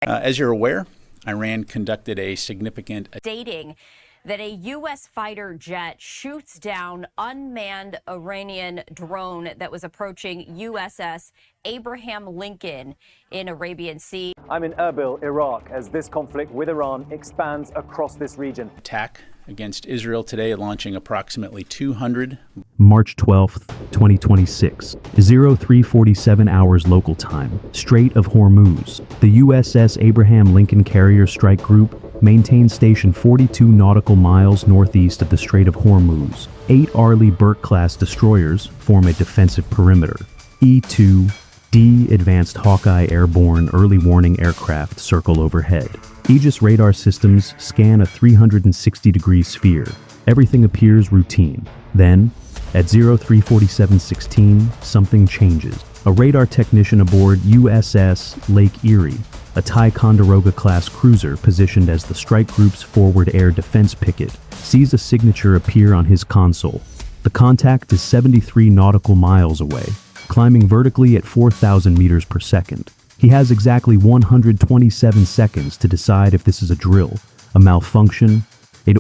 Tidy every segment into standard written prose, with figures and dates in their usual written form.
As you're aware, Iran conducted a significant stating that a U.S. fighter jet shoots down unmanned Iranian drone that was approaching USS Abraham Lincoln in Arabian Sea. I'm in Erbil, Iraq, as this conflict with Iran expands across this region. Attack against Israel today, launching approximately 200. March 12th, 2026, 0347 hours local time, Strait of Hormuz. The USS Abraham Lincoln Carrier Strike Group maintains station 42 nautical miles northeast of the Strait of Hormuz. 8 Arleigh Burke-class destroyers form a defensive perimeter. E-2D Advanced Hawkeye airborne early warning aircraft circle overhead. AEGIS radar systems scan a 360-degree sphere. Everything appears routine. Then, at 0347:16, something changes. A radar technician aboard USS Lake Erie, a Ticonderoga-class cruiser positioned as the strike group's forward air defense picket, sees a signature appear on his console. The contact is 73 nautical miles away, climbing vertically at 4,000 meters per second. He has exactly 127 seconds to decide if this is a drill, a malfunction,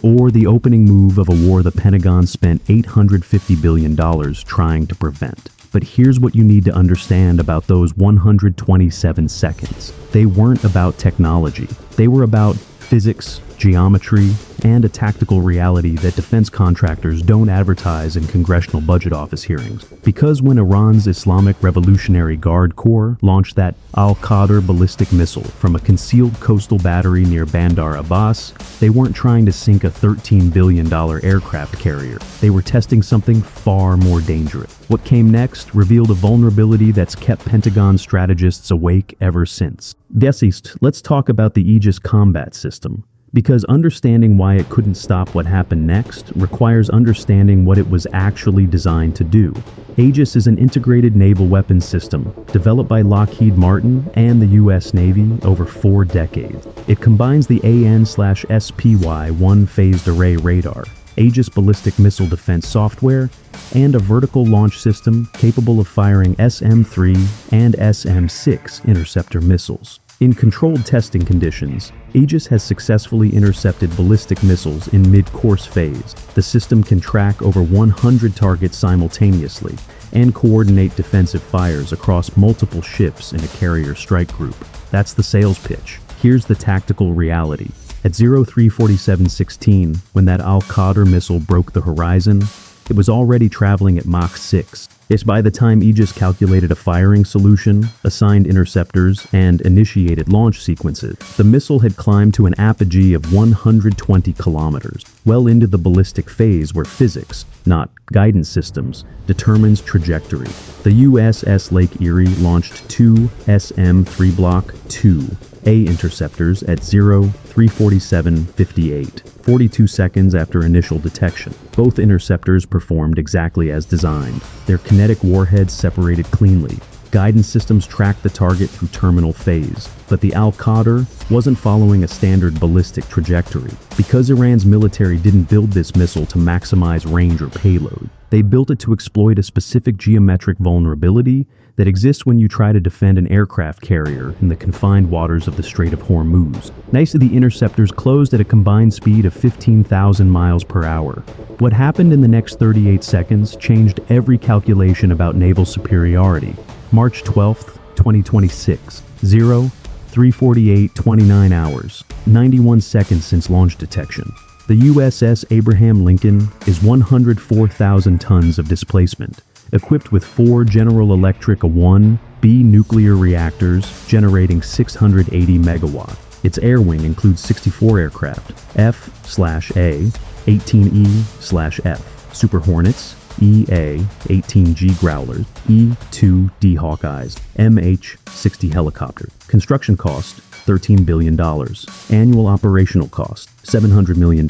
or the opening move of a war the Pentagon spent $850 billion trying to prevent. But here's what you need to understand about those 127 seconds. They weren't about technology. They were about physics, geometry, and a tactical reality that defense contractors don't advertise in congressional budget office hearings. Because when Iran's Islamic Revolutionary Guard Corps launched that Al-Qadr ballistic missile from a concealed coastal battery near Bandar Abbas, they weren't trying to sink a $13 billion aircraft carrier. They were testing something far more dangerous. What came next revealed a vulnerability that's kept Pentagon strategists awake ever since. Deceased, let's talk about the AEGIS Combat System. Because understanding why it couldn't stop what happened next requires understanding what it was actually designed to do. AEGIS is an integrated naval weapons system developed by Lockheed Martin and the U.S. Navy over 4 decades. It combines the AN/SPY one-phased array radar, AEGIS ballistic missile defense software, and a vertical launch system capable of firing SM-3 and SM-6 interceptor missiles. In controlled testing conditions, AEGIS has successfully intercepted ballistic missiles in mid-course phase. The system can track over 100 targets simultaneously and coordinate defensive fires across multiple ships in a carrier strike group. That's the sales pitch. Here's the tactical reality. At 0347:16, when that Al-Qadr missile broke the horizon, it was already traveling at Mach 6. It's by the time AEGIS calculated a firing solution, assigned interceptors, and initiated launch sequences, the missile had climbed to an apogee of 120 kilometers, well into the ballistic phase where physics, not guidance systems, determines trajectory. The USS Lake Erie launched 2 SM-3 Block 2A interceptors at 0347:58, 42 seconds after initial detection. Both interceptors performed exactly as designed. Their kinetic warheads separated cleanly. Guidance systems tracked the target through terminal phase, but the Al-Qadr wasn't following a standard ballistic trajectory. Because Iran's military didn't build this missile to maximize range or payload, they built it to exploit a specific geometric vulnerability that exists when you try to defend an aircraft carrier in the confined waters of the Strait of Hormuz. The interceptors closed at a combined speed of 15,000 miles per hour. What happened in the next 38 seconds changed every calculation about naval superiority. March 12th, 2026, 0348:29 hours, 91 seconds since launch detection. The USS Abraham Lincoln is 104,000 tons of displacement, equipped with 4 General Electric A-1B nuclear reactors generating 680 megawatts. Its air wing includes 64 aircraft, F/A, 18E/F, Super Hornets, EA-18G Growlers, E-2D Hawkeyes, MH-60 helicopters. Construction cost, $13 billion. Annual operational cost, $700 million.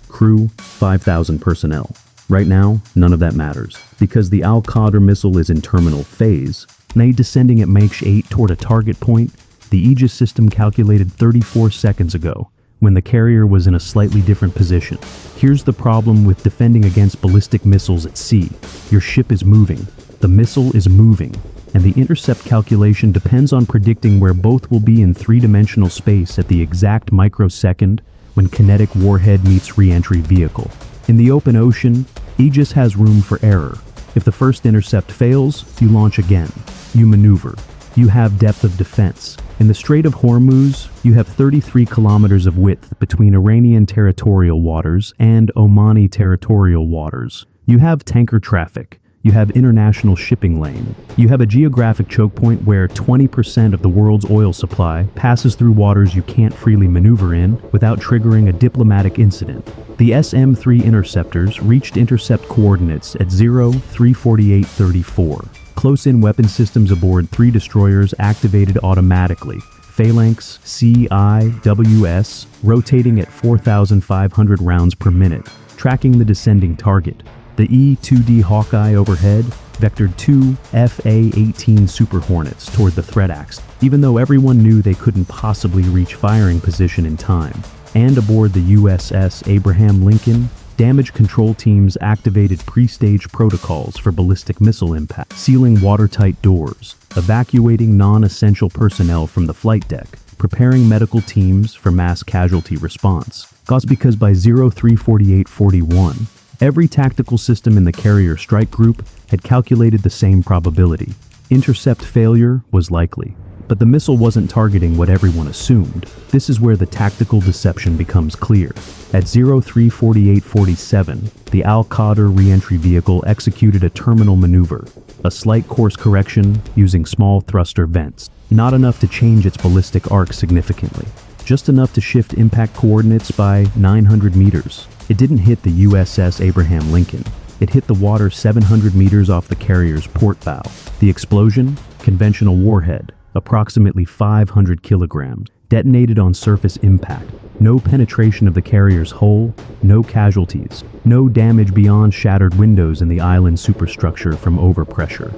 Crew, 5,000 personnel. Right now, none of that matters, because the Al-Qadr missile is in terminal phase, descending at Mach 8 toward a target point. The AEGIS system calculated 34 seconds ago, when the carrier was in a slightly different position. Here's the problem with defending against ballistic missiles at sea. Your ship is moving. The missile is moving. and the intercept calculation depends on predicting where both will be in three-dimensional space at the exact microsecond when kinetic warhead meets re-entry vehicle. In the open ocean, AEGIS has room for error. If the first intercept fails, you launch again. You maneuver. You have depth of defense. In the Strait of Hormuz, you have 33 kilometers of width between Iranian territorial waters and Omani territorial waters. You have tanker traffic. You have international shipping lane. You have a geographic choke point where 20% of the world's oil supply passes through waters you can't freely maneuver in without triggering a diplomatic incident. The SM-3 interceptors reached intercept coordinates at 034834. Close-in weapon systems aboard 3 destroyers activated automatically. Phalanx CIWS rotating at 4,500 rounds per minute, tracking the descending target. The E-2D Hawkeye overhead vectored 2 FA-18 Super Hornets toward the threat axis, even though everyone knew they couldn't possibly reach firing position in time. And aboard the USS Abraham Lincoln, damage control teams activated pre-stage protocols for ballistic missile impact, sealing watertight doors, evacuating non-essential personnel from the flight deck, preparing medical teams for mass casualty response. That's because by 034841, every tactical system in the carrier strike group had calculated the same probability. Intercept failure was likely, but the missile wasn't targeting what everyone assumed. This is where the tactical deception becomes clear. At 034847, the Al-Qadr re-entry vehicle executed a terminal maneuver, a slight course correction using small thruster vents, not enough to change its ballistic arc significantly, just enough to shift impact coordinates by 900 meters. It didn't hit the USS Abraham Lincoln. It hit the water 700 meters off the carrier's port bow. The explosion? Conventional warhead, approximately 500 kilograms, detonated on surface impact. No penetration of the carrier's hull, no casualties, no damage beyond shattered windows in the island superstructure from overpressure.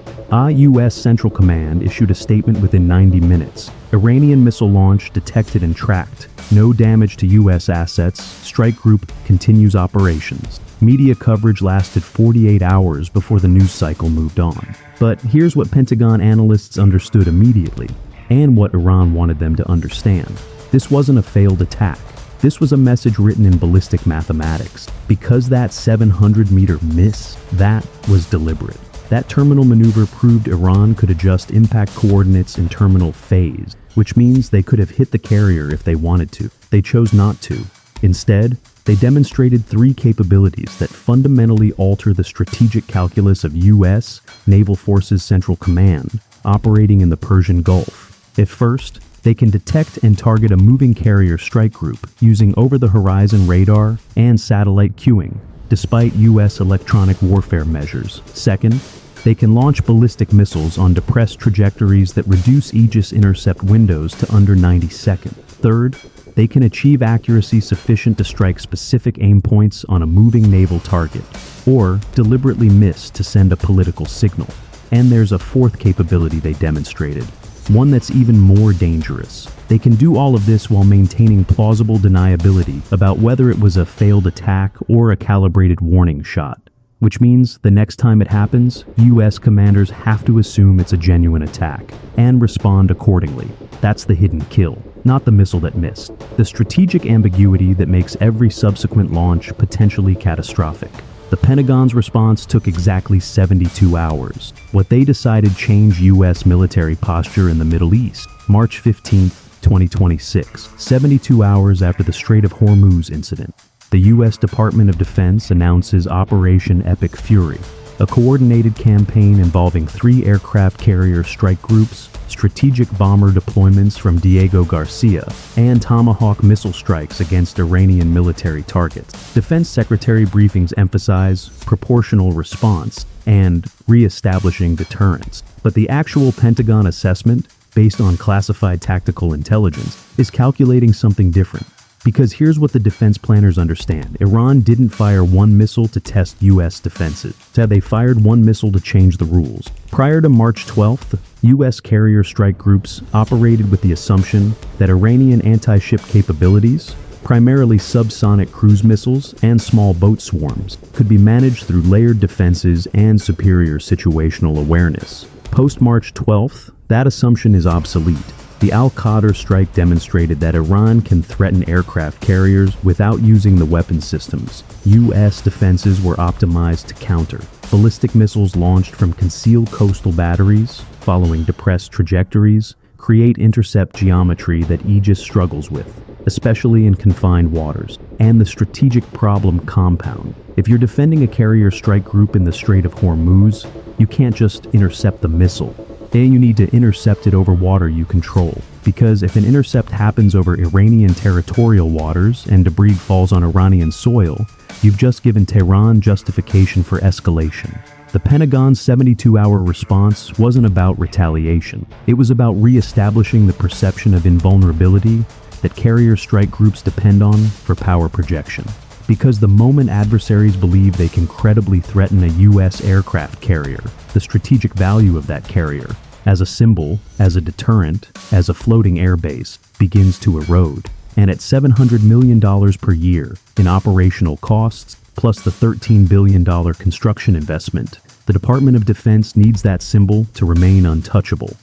U.S. Central Command issued a statement within 90 minutes. Iranian missile launch detected and tracked. No damage to U.S. assets. Strike group continues operations. Media coverage lasted 48 hours before the news cycle moved on. But here's what Pentagon analysts understood immediately, and what Iran wanted them to understand. This wasn't a failed attack. This was a message written in ballistic mathematics. Because that 700-meter miss, that was deliberate. That terminal maneuver proved Iran could adjust impact coordinates in terminal phase, which means they could have hit the carrier if they wanted to. They chose not to. Instead, they demonstrated 3 capabilities that fundamentally alter the strategic calculus of U.S. Naval Forces Central Command operating in the Persian Gulf. At first, they can detect and target a moving carrier strike group using over-the-horizon radar and satellite cueing, despite U.S. electronic warfare measures. Second, they can launch ballistic missiles on depressed trajectories that reduce AEGIS intercept windows to under 90 seconds. Third, they can achieve accuracy sufficient to strike specific aim points on a moving naval target, or deliberately miss to send a political signal. And there's a fourth capability they demonstrated, one that's even more dangerous. They can do all of this while maintaining plausible deniability about whether it was a failed attack or a calibrated warning shot. Which means the next time it happens, U.S. commanders have to assume it's a genuine attack and respond accordingly. That's the hidden kill, not the missile that missed. The strategic ambiguity that makes every subsequent launch potentially catastrophic. The Pentagon's response took exactly 72 hours. What they decided changed U.S. military posture in the Middle East. March 15, 2026, 72 hours after the Strait of Hormuz incident. The U.S. Department of Defense announces Operation Epic Fury, a coordinated campaign involving 3 aircraft carrier strike groups, strategic bomber deployments from Diego Garcia, and Tomahawk missile strikes against Iranian military targets. Defense Secretary briefings emphasize proportional response and re-establishing deterrence. But the actual Pentagon assessment, based on classified tactical intelligence, is calculating something different. Because here's what the defense planners understand. Iran didn't fire one missile to test U.S. defenses. Instead, they fired one missile to change the rules. Prior to March 12th, U.S. carrier strike groups operated with the assumption that Iranian anti-ship capabilities, primarily subsonic cruise missiles and small boat swarms, could be managed through layered defenses and superior situational awareness. Post-March 12th, that assumption is obsolete. The Al-Qadr strike demonstrated that Iran can threaten aircraft carriers without using the weapon systems U.S. defenses were optimized to counter. Ballistic missiles launched from concealed coastal batteries, following depressed trajectories, create intercept geometry that Aegis struggles with, especially in confined waters, and the strategic problem compound. If you're defending a carrier strike group in the Strait of Hormuz, you can't just intercept the missile. Then you need to intercept it over water you control. Because if an intercept happens over Iranian territorial waters and debris falls on Iranian soil, you've just given Tehran justification for escalation. The Pentagon's 72-hour response wasn't about retaliation. It was about re-establishing the perception of invulnerability that carrier strike groups depend on for power projection. Because the moment adversaries believe they can credibly threaten a U.S. aircraft carrier, the strategic value of that carrier, as a symbol, as a deterrent, as a floating airbase, begins to erode. And at $700 million per year in operational costs, plus the $13 billion construction investment, the Department of Defense needs that symbol to remain untouchable.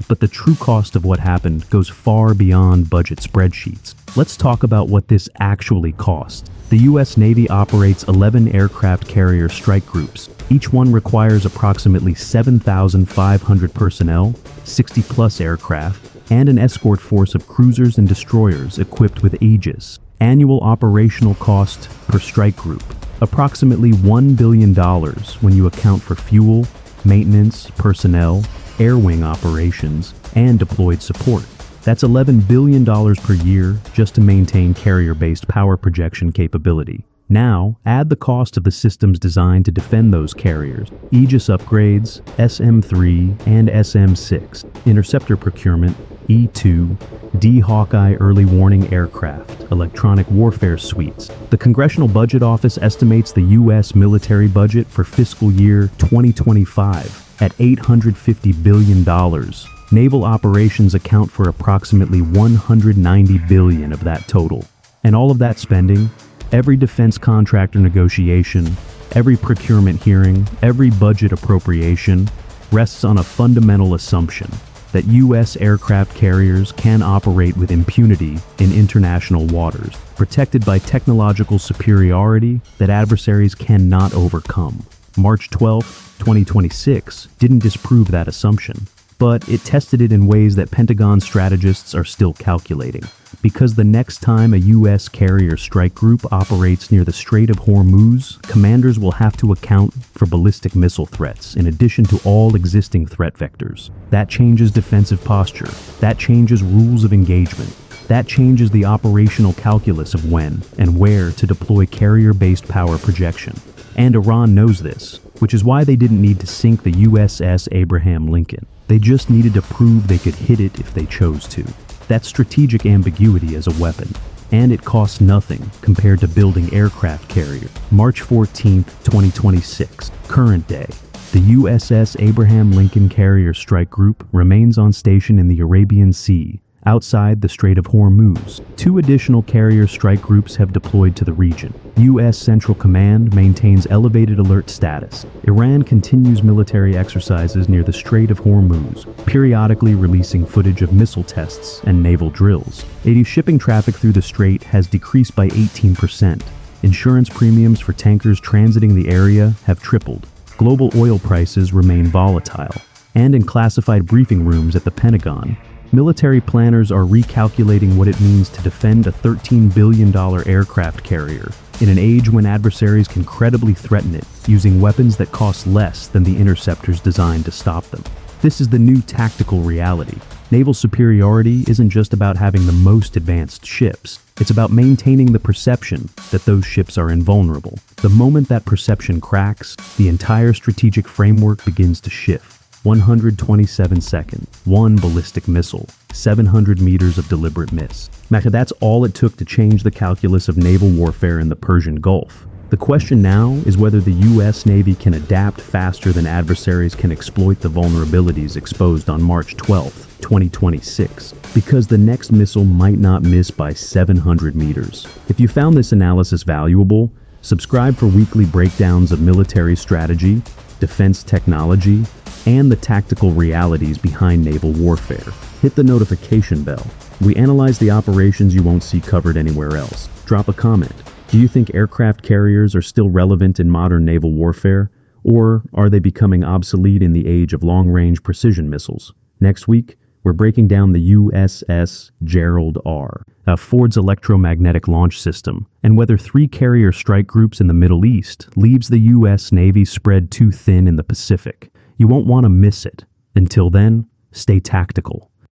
But the true cost of what happened goes far beyond budget spreadsheets. Let's talk about what this actually cost. The U.S. Navy operates 11 aircraft carrier strike groups. Each one requires approximately 7,500 personnel, 60-plus aircraft, and an escort force of cruisers and destroyers equipped with Aegis. Annual operational cost per strike group, approximately $1 billion when you account for fuel, maintenance, personnel, air wing operations, and deployed support. That's $11 billion per year just to maintain carrier-based power projection capability. Now, add the cost of the systems designed to defend those carriers, Aegis upgrades, SM-3 and SM-6, interceptor procurement, E-2, D-Hawkeye early warning aircraft, electronic warfare suites. The Congressional Budget Office estimates the U.S. military budget for fiscal year 2025 at $850 billion. Naval operations account for approximately $190 billion of that total. And all of that spending, every defense contractor negotiation, every procurement hearing, every budget appropriation, rests on a fundamental assumption that U.S. aircraft carriers can operate with impunity in international waters, protected by technological superiority that adversaries cannot overcome. March 12, 2026 didn't disprove that assumption, but it tested it in ways that Pentagon strategists are still calculating. Because the next time a U.S. carrier strike group operates near the Strait of Hormuz, commanders will have to account for ballistic missile threats in addition to all existing threat vectors. That changes defensive posture. That changes rules of engagement. That changes the operational calculus of when and where to deploy carrier-based power projection. And Iran knows this, which is why they didn't need to sink the USS Abraham Lincoln. They just needed to prove they could hit it if they chose to. That's strategic ambiguity as a weapon, and it costs nothing compared to building aircraft carriers. March 14, 2026, current day. The USS Abraham Lincoln Carrier Strike Group remains on station in the Arabian Sea, outside the Strait of Hormuz. 2 additional carrier strike groups have deployed to the region. U.S. Central Command maintains elevated alert status. Iran continues military exercises near the Strait of Hormuz, periodically releasing footage of missile tests and naval drills. Shipping traffic through the strait has decreased by 18%. Insurance premiums for tankers transiting the area have tripled. Global oil prices remain volatile. And in classified briefing rooms at the Pentagon, military planners are recalculating what it means to defend a $13 billion aircraft carrier in an age when adversaries can credibly threaten it using weapons that cost less than the interceptors designed to stop them. This is the new tactical reality. Naval superiority isn't just about having the most advanced ships. It's about maintaining the perception that those ships are invulnerable. The moment that perception cracks, the entire strategic framework begins to shift. 127 seconds, 1 ballistic missile, 700 meters of deliberate miss. That's all it took to change the calculus of naval warfare in the Persian Gulf. The question now is whether the U.S. Navy can adapt faster than adversaries can exploit the vulnerabilities exposed on March 12, 2026, because the next missile might not miss by 700 meters. If you found this analysis valuable, subscribe for weekly breakdowns of military strategy, defense technology, and the tactical realities behind naval warfare. Hit the notification bell. We analyze the operations you won't see covered anywhere else. Drop a comment. Do you think aircraft carriers are still relevant in modern naval warfare? Or are they becoming obsolete in the age of long-range precision missiles? Next week, we're breaking down the USS Gerald R., a Ford's electromagnetic launch system, and whether 3 carrier strike groups in the Middle East leaves the U.S. Navy spread too thin in the Pacific. You won't want to miss it. Until then, stay tactical.